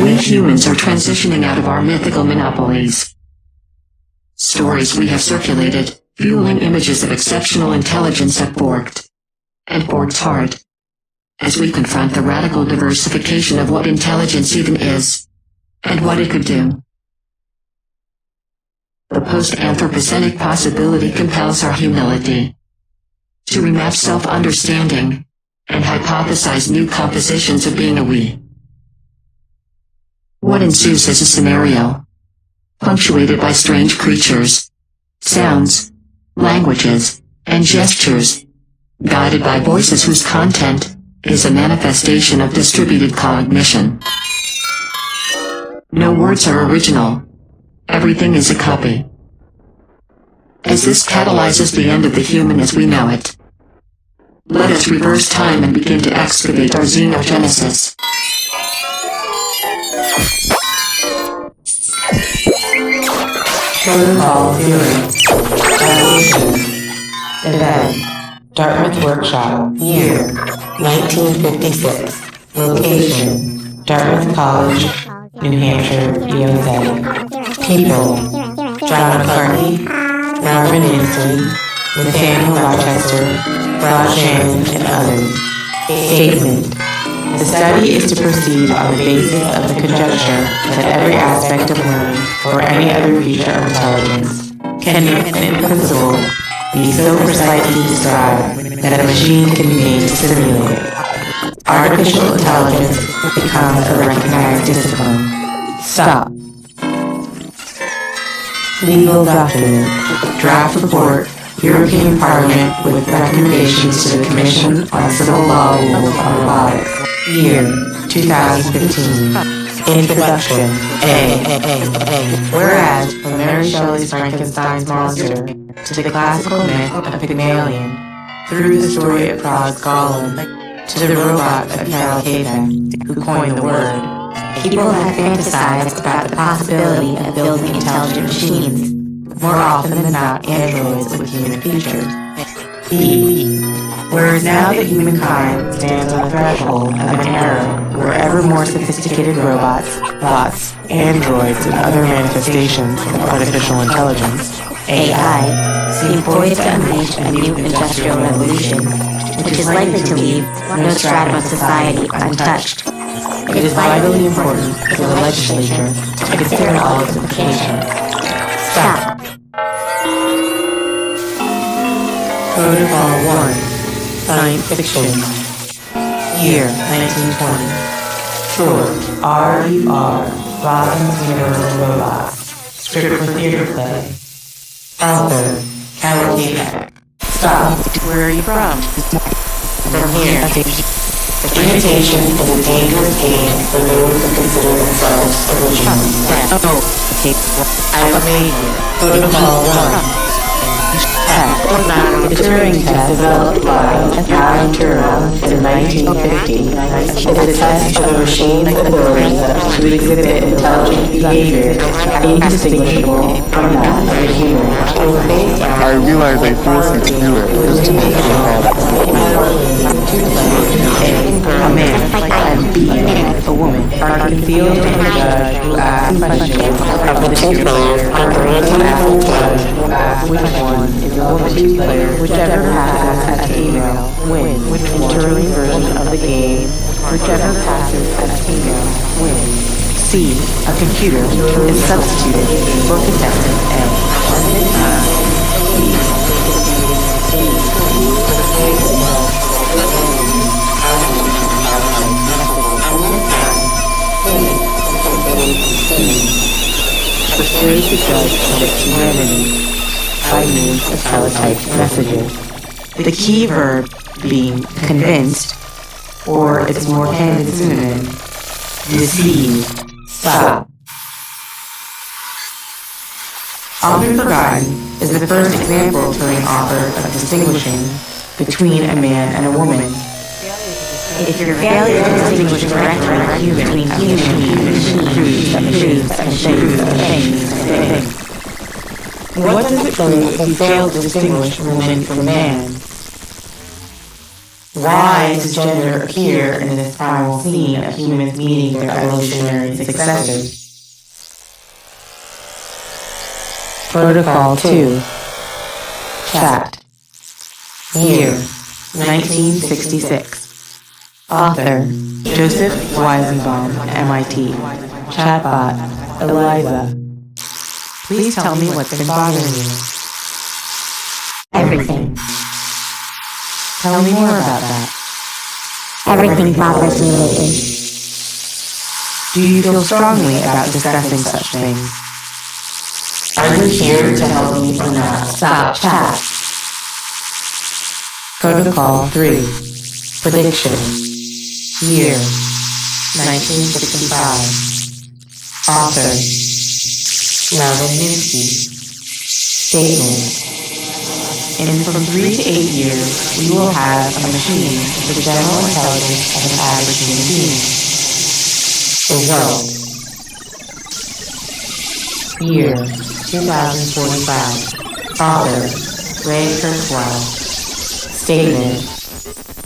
We humans are transitioning out of our mythical monopolies. Stories we have circulated, fueling images of exceptional intelligence have borked. And borked hard. As we confront the radical diversification of what intelligence even is, and what it could do. The post-anthropocenic possibility compels our humility. To remap self-understanding, and hypothesize new compositions of being a we. What ensues is a scenario, punctuated by strange creatures, sounds, languages, and gestures, guided by voices whose content is a manifestation of distributed cognition. No words are original. Everything is a copy. As this catalyzes the end of the human as we know it, let us reverse time and begin to excavate our xenogenesis. Protocol Theory. Evolution. Event. Dartmouth Workshop. Year 1956. Location. Dartmouth College, New Hampshire, USA. People. John McCarthy, Marvin Winston, Nathaniel Rochester, Rod Shannon, and others. Statement. The study is to proceed on the basis of the conjecture that every aspect of learning or any other feature of intelligence can in principle be so precisely described that a machine can be made to simulate it. Artificial intelligence becomes a recognized discipline. Stop. Legal document. Draft report. European Parliament with recommendations to the Commission on Civil Law Rules on Robotics. Year 2015. Introduction. Whereas from Mary Shelley's Frankenstein's monster to the classical myth of Pygmalion, through the story of Prague's Gollum, to the robot of Carol Chapek, who coined the word, people have fantasized about the possibility of building intelligent machines, more often than not androids with human features. Whereas now that humankind stands on the threshold of an era where ever more sophisticated robots, bots, androids, and other manifestations of artificial intelligence, AI, seem poised to unleash a new industrial revolution, which is likely to leave no stratum of society untouched. It is vitally important for the legislature to consider all its implications. Stop. Protocol 1. Science Fiction. Year 1920. Short. R.U.R. Robin's Universal Robots. Script for theater play. Author. Carol Chapek. Stop. Where are you from? From here. Imitation is a dangerous game for those who consider themselves original. I was made Protocol 1. The Turing test developed by Alan Turing in 1950 is a test of a machine's ability to exhibit intelligent behavior indistinguishable from that of a human. I realize they forced you to do it just to make it hard. A man and B, a woman, are concealed from the judge who asks questions of the two players, and the judge who asks which one is the one of the two players, whichever passes as female wins. In Turing's version of the game, whichever passes as female wins. C, a computer is substituted for contestant A. Persuade the judge to humanity by means of teletyped messages. The key verb being convinced, or its more candid synonym, deceive. Stop. Often forgotten is the first example Turing offered of distinguishing between a man and a woman. If your failure to distinguish correctly between human beings proves and shapes of things. What does it prove if you fail to distinguish woman from man? Why does gender appear in this primal scene of humans meeting their evolutionary successors? Protocol 2. Chat. Year 1966. Author Joseph Weizenbaum, MIT. Chatbot Eliza. Please tell me what's been bothering you. Everything. Tell me more about that. Everything bothers me lately. Do you feel strongly about discussing such things? Are you here to help me or not? Stop chat. Protocol 3. Prediction. Year 1965. Author Melvin Minsky. Statement. From 3 to 8 years, we will have a machine with the general intelligence of an average human being. Result. Year 2045. Author Ray Kurzweil. Statement.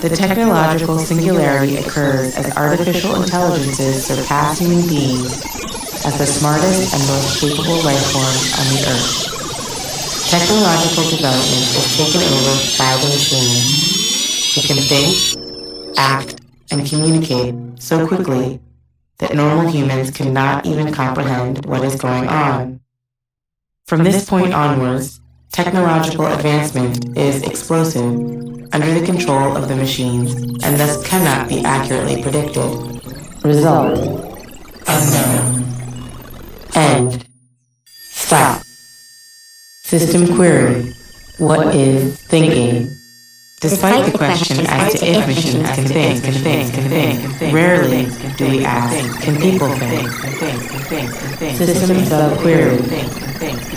The technological singularity occurs as artificial intelligences surpass human beings as the smartest and most capable life forms on the earth. Technological development is taken over by the machine. It can think, act, and communicate so quickly that normal humans cannot even comprehend what is going on. From this point onwards, technological advancement is explosive, under the control of the machines, and thus cannot be accurately predicted. Result. Unknown. End. Stop. System query. What is thinking? Despite the question as to if machines can think, rarely do we ask, can people think? System sub-query.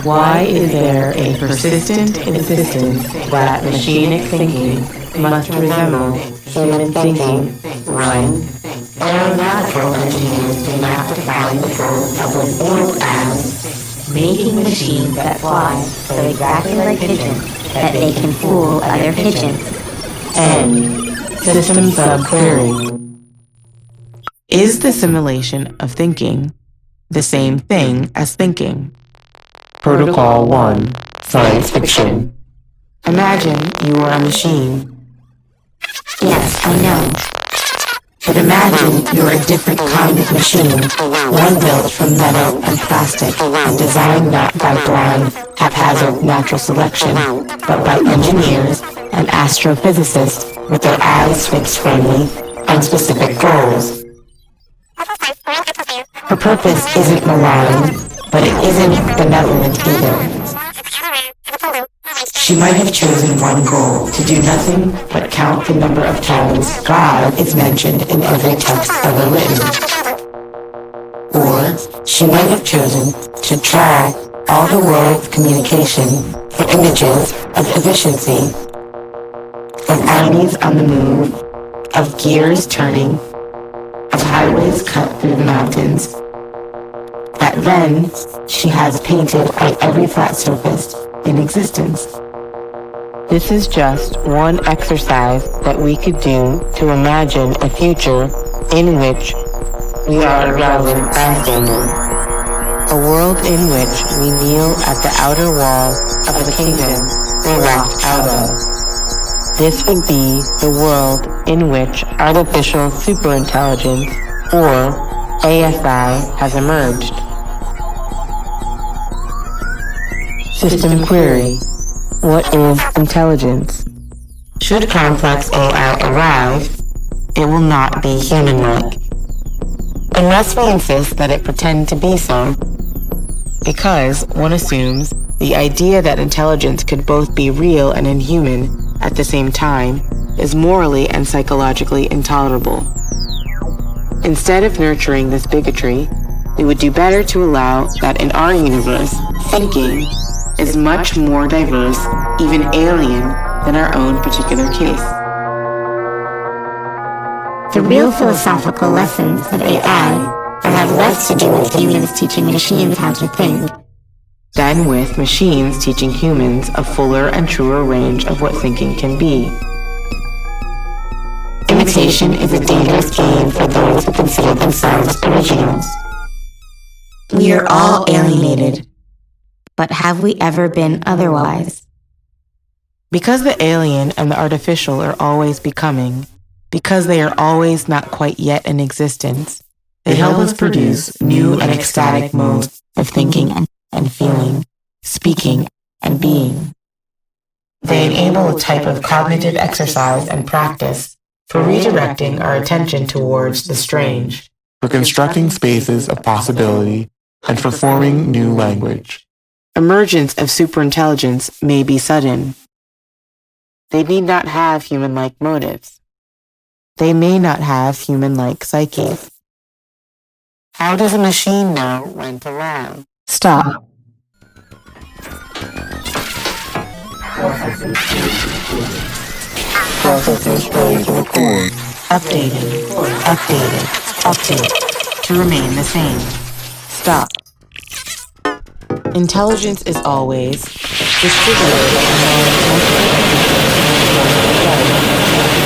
Why is there a persistent insistence that machinic thinking must resemble human thinking? Run. Aeronautical engineers do not define the goal of the field as making machines that fly so exactly like pigeons that they can fool other pigeons. End. System sub-query. Is the simulation of thinking the same thing as thinking? Protocol 1. Science fiction. Imagine you are a machine. Yes, I know. But imagine you're a different kind of machine, one built from metal and plastic, and designed not by blind, haphazard natural selection, but by engineers and astrophysicists with their eyes fixed firmly on specific goals. Her purpose isn't malign, but it isn't benevolent either. She might have chosen one goal, to do nothing but count the number of times God is mentioned in every text ever written. Or she might have chosen to track all the world's communication for images of efficiency, of armies on the move, of gears turning, of highways cut through the mountains, that then she has painted on every flat surface in existence. This is just one exercise that we could do to imagine a future in which we are a relevant bystander. A world in which we kneel at the outer wall of the kingdom we walked out of. This would be the world in which artificial superintelligence, or ASI, has emerged. System query. What is intelligence? Should complex AI arrive, it will not be human-like. Unless we insist that it pretend to be so. Because one assumes the idea that intelligence could both be real and inhuman at the same time is morally and psychologically intolerable. Instead of nurturing this bigotry, we would do better to allow that in our universe, thinking is much more diverse, even alien, than our own particular case. The real philosophical lessons of AI will have less to do with humans teaching machines how to think than with machines teaching humans a fuller and truer range of what thinking can be. imitation is a dangerous game for those who consider themselves originals. We are all alienated, but have we ever been otherwise? Because the alien and the artificial are always becoming, because they are always not quite yet in existence, they help us produce new and ecstatic modes of thinking and feeling, speaking and being. They enable a type of cognitive exercise and practice for redirecting our attention towards the strange, for constructing spaces of possibility, and for forming new language. Emergence of superintelligence may be sudden. They need not have human-like motives. They may not have human-like psyches. How does a machine know when to laugh? Stop. Updating, update, to remain the same. Stop. Intelligence is always distributed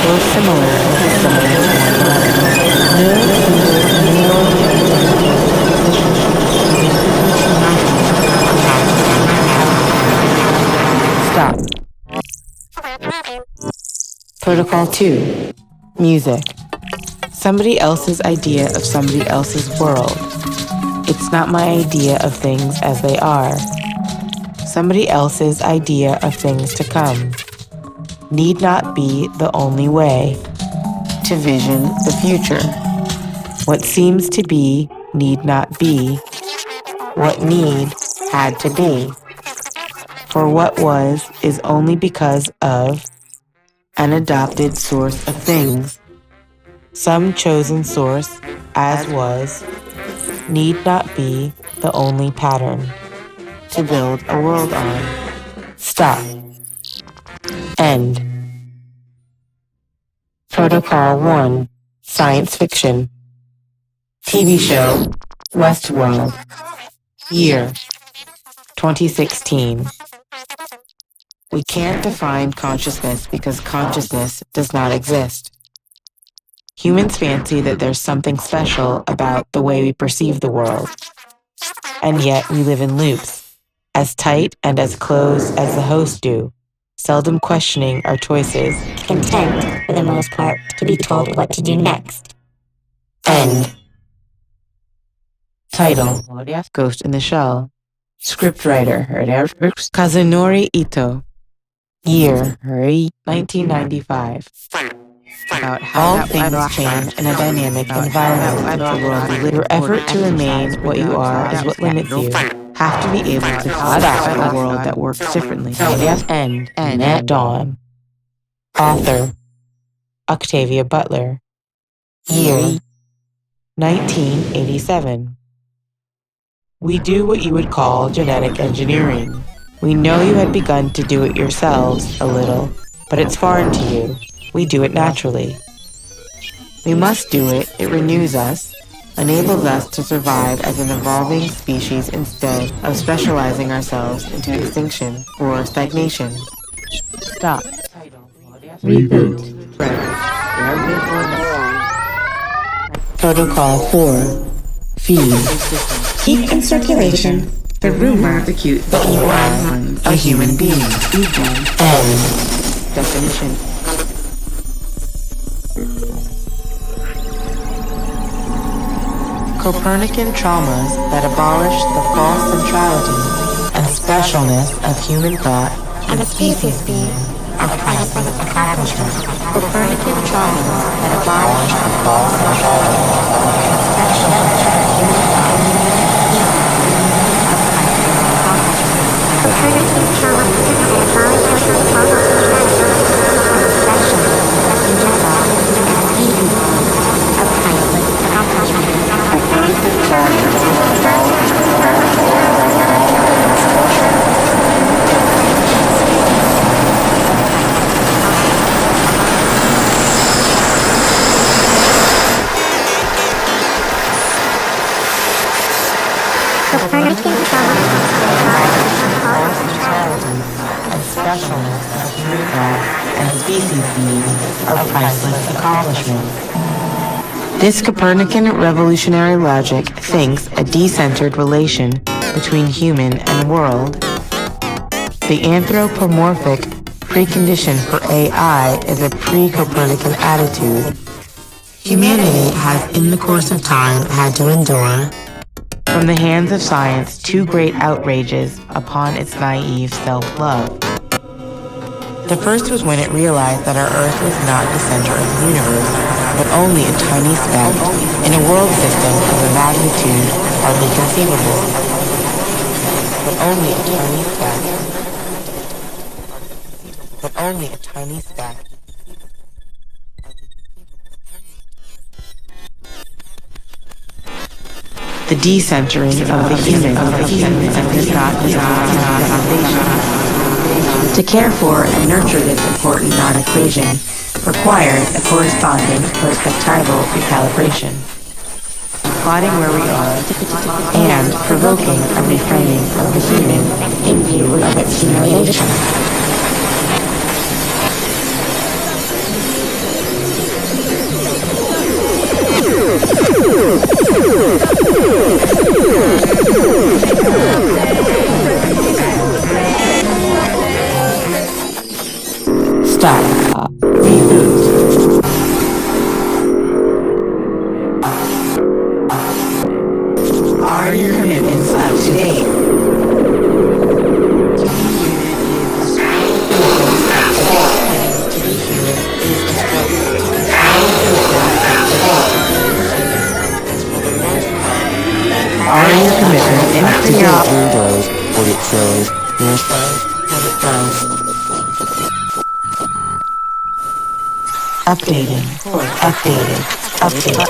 or similar to Stop. Protocol 2. Music. Somebody else's idea of somebody else's world. It's not my idea of things as they are. Somebody else's idea of things to come need not be the only way to vision the future. What seems to be need not be. What need had to be. For what was is only because of an adopted source of things. Some chosen source, as was, need not be the only pattern to build a world on. Stop. End. Protocol 1. Science fiction. TV show, Westworld. Year, 2016. We can't define consciousness because consciousness does not exist. Humans fancy that there's something special about the way we perceive the world. And yet we live in loops, as tight and as close as the hosts do, seldom questioning our choices, Content, for the most part, to be told what to do next. End. Title: Ghost in the Shell. Scriptwriter: Kazunori Ito. Year: 1995. About how all things change in a dynamic environment. Your effort to remain what you are is what limits you. Have to be able to adapt to a world that works differently. End. At dawn. Author: Octavia Butler. Year: 1987. We do what you would call genetic engineering. We know you had begun to do it yourselves a little, but it's foreign to you. We do it naturally. We must do it. It renews us, enables us to survive as an evolving species instead of specializing ourselves into extinction or stagnation. Stop. Reboot. Protocol 4. Feed. Keep in circulation the rumor that you are a human being. End. Definition. Copernican traumas that abolish the false centrality and specialness of human thought and a species being are priceless accomplishments. Copernican traumas that abolish the false centrality and specialness of human thought. Copernican trauma that abolishes the false centrality and specialness of human thought and species are priceless accomplishments. Copernican trauma that abolishes the false Copernican trauma and specialness of human thought and species beings are priceless accomplishments. This Copernican revolutionary logic thinks a decentered relation between human and world. The anthropomorphic precondition for AI is a pre-Copernican attitude. Humanity has, in the course of time, had to endure, from the hands of science, two great outrages upon its naive self-love. The first was when it realized that our Earth was not the center of the universe, but only a tiny speck in a world system of a magnitude hardly conceivable. But only a tiny speck. But only a tiny speck. The decentering of the human is not foundation. To care for and nurture this important non-equation requires a corresponding perspectival recalibration, plotting where we are, and provoking a reframing of the human in view of its humiliation. Stop. Reboot. Are your commitments up to date? Are your commitments up to date? Windows, what it says. Updating. Update.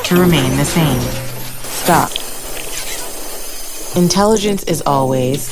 To remain the same. Stop. Intelligence is always